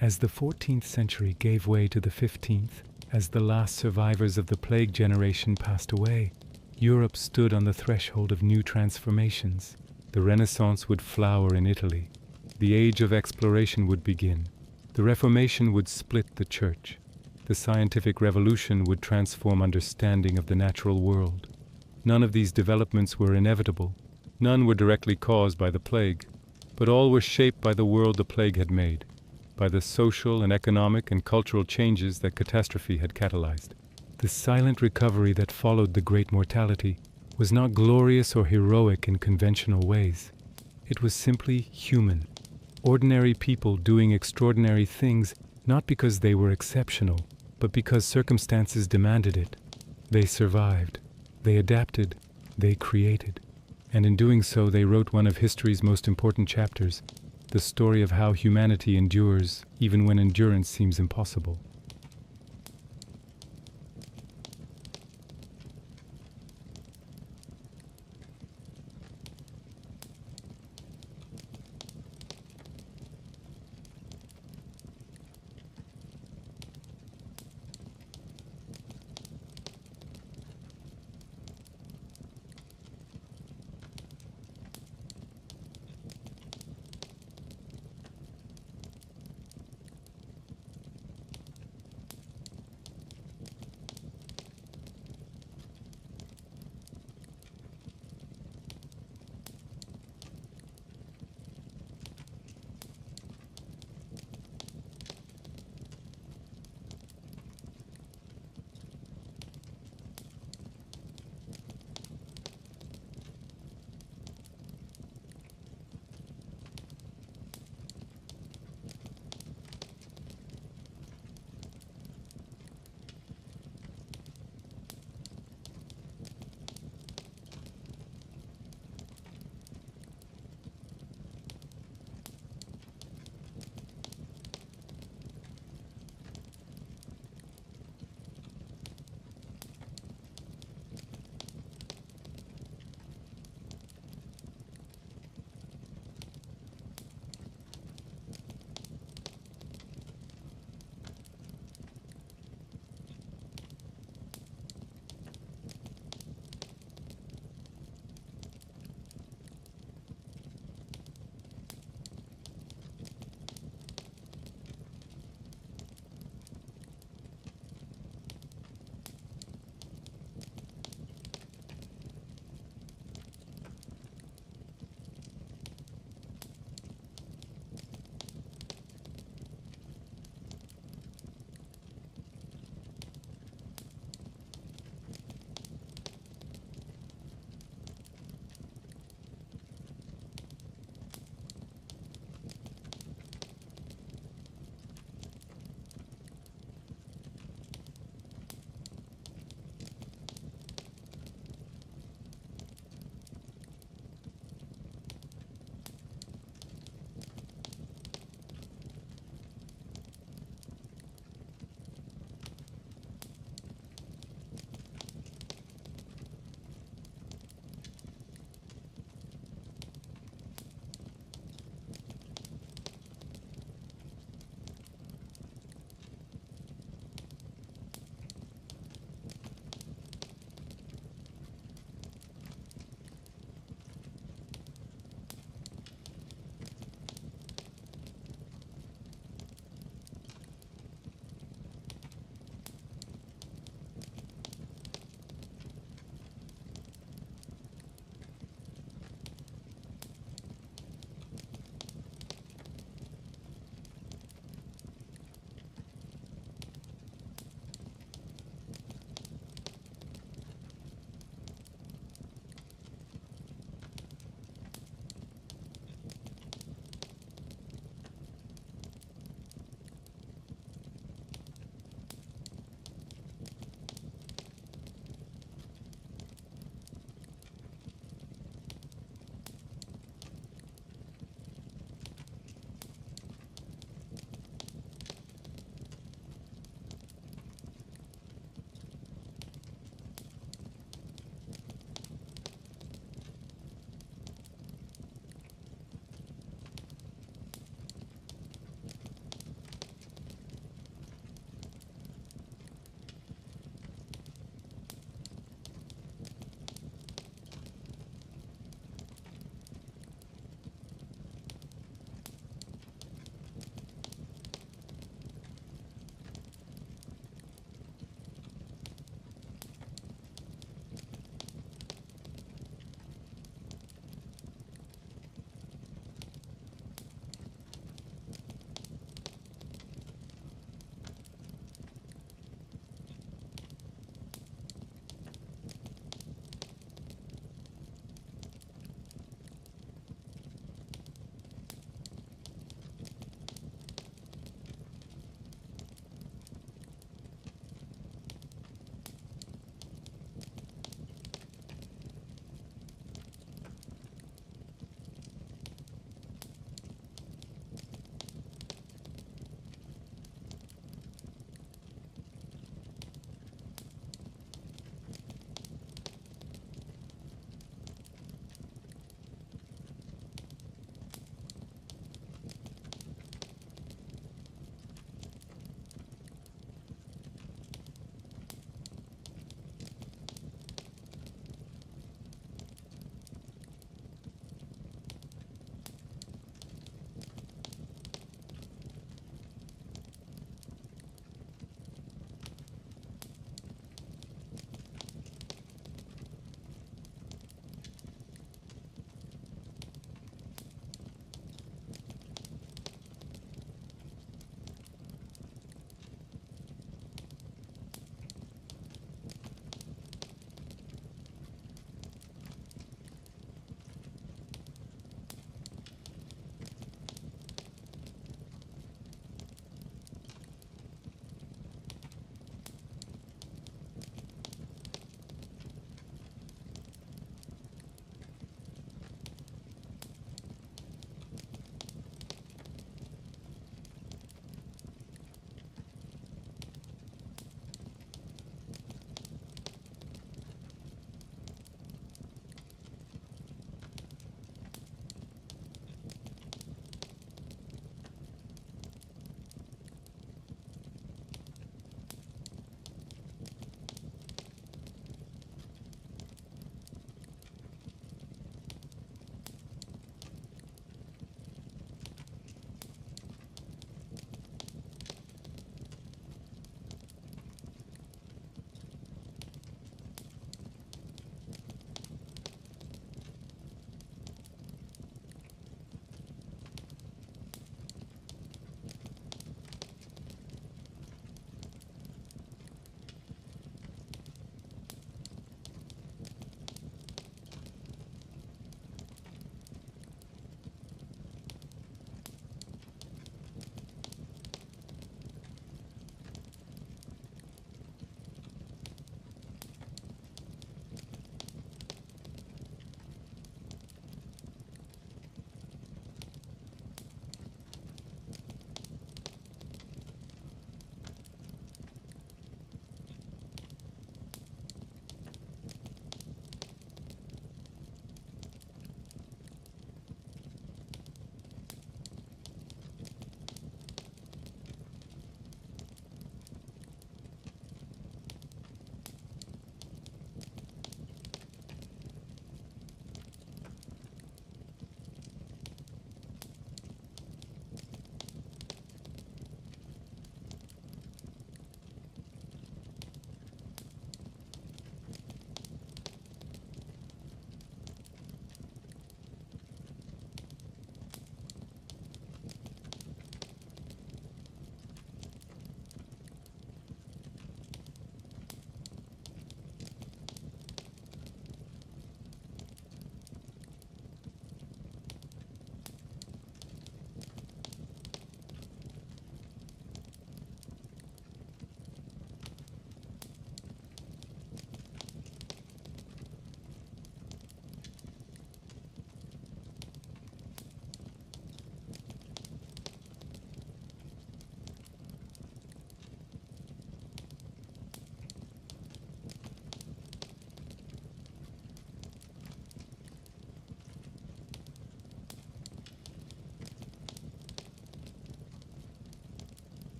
As the 14th century gave way to the 15th, as the last survivors of the plague generation passed away, Europe stood on the threshold of new transformations. The Renaissance would flower in Italy. The age of exploration would begin. The Reformation would split the church. The scientific revolution would transform understanding of the natural world. None of these developments were inevitable. None were directly caused by the plague, but all were shaped by the world the plague had made, by the social and economic and cultural changes that catastrophe had catalyzed. The silent recovery that followed the Great Mortality was not glorious or heroic in conventional ways. It was simply human. Ordinary people doing extraordinary things, not because they were exceptional, but because circumstances demanded it. They survived, they adapted, they created. And in doing so, they wrote one of history's most important chapters, the story of how humanity endures even when endurance seems impossible.